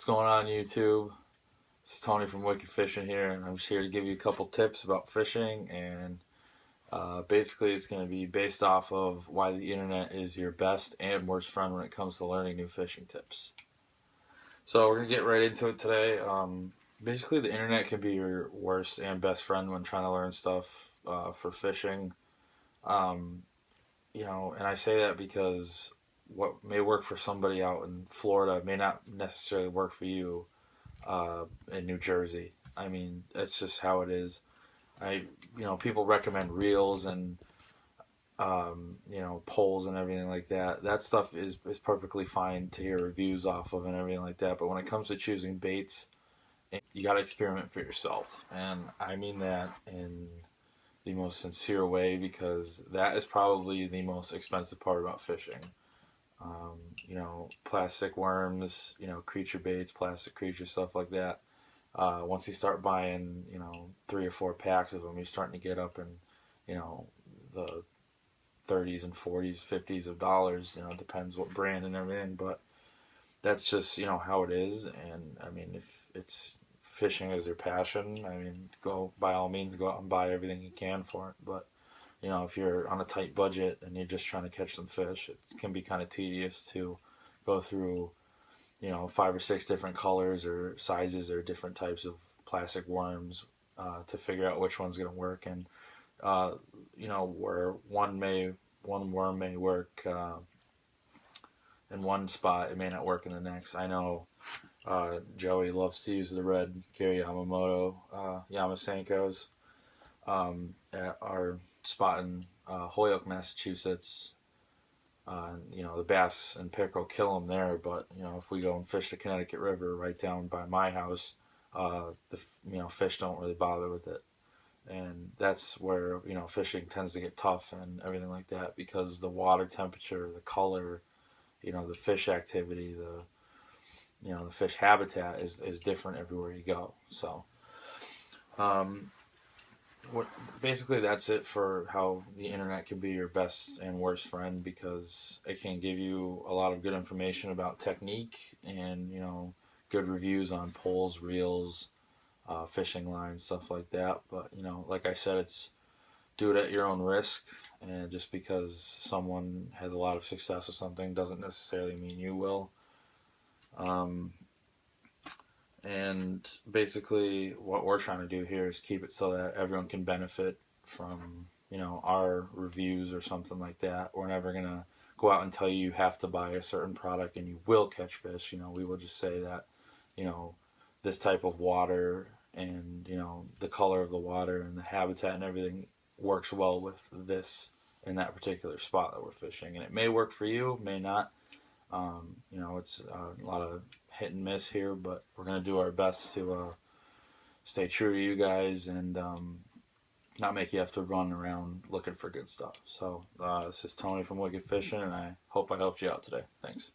going on YouTube? It's Tony from Wicked Fishing here, and I'm just here to give you a couple tips about fishing. And basically, it's going to be based off of why the internet is your best and worst friend when it comes to learning new fishing tips. So we're going to get right into it today. Basically, the internet can be your worst and best friend when trying to learn stuff for fishing. Um, and I say that because what may work for somebody out in Florida may not necessarily work for you in New Jersey. I mean, that's just how it is. People recommend reels and poles and everything like that. That stuff is perfectly fine to hear reviews off of and everything like that. But when it comes to choosing baits, you got to experiment for yourself, and I mean that in the most sincere way, because that is probably the most expensive part about fishing. Plastic worms, creature baits, plastic creatures, stuff like that. Once you start buying, 3 or 4 packs of them, you're starting to get up in, the 30s and 40s, 50s of dollars. It depends what brand and everything, but that's just, how it is. And I mean, if it's fishing is your passion, I mean, go by all means, go out and buy everything you can for it. But if you're on a tight budget and you're just trying to catch some fish, it can be kind of tedious to go through, 5 or 6 different colors or sizes or different types of plastic worms to figure out which one's going to work. And, where one worm may work in one spot, it may not work in the next. I know Joey loves to use the red Gary Yamamoto Yamasenkos at our spot in Holyoke, Massachusetts. The bass and pickerel kill them there, but if we go and fish the Connecticut River right down by my house, the fish don't really bother with it, and that's where fishing tends to get tough and everything like that, because the water temperature, the color, the fish activity, the fish habitat is different everywhere you go. So basically that's it for how the internet can be your best and worst friend, because it can give you a lot of good information about technique and good reviews on poles, reels, fishing lines, stuff like that. But like I said, it's do it at your own risk, and just because someone has a lot of success with something doesn't necessarily mean you will. And basically what we're trying to do here is keep it so that everyone can benefit from, our reviews or something like that. We're never going to go out and tell you have to buy a certain product and you will catch fish. We will just say that, this type of water and, the color of the water and the habitat and everything works well with this in that particular spot that we're fishing. And it may work for you, may not. It's a lot of hit and miss here, but we're going to do our best to stay true to you guys and not make you have to run around looking for good stuff. So this is Tony from Wicked Fishing, and I hope I helped you out today. Thanks.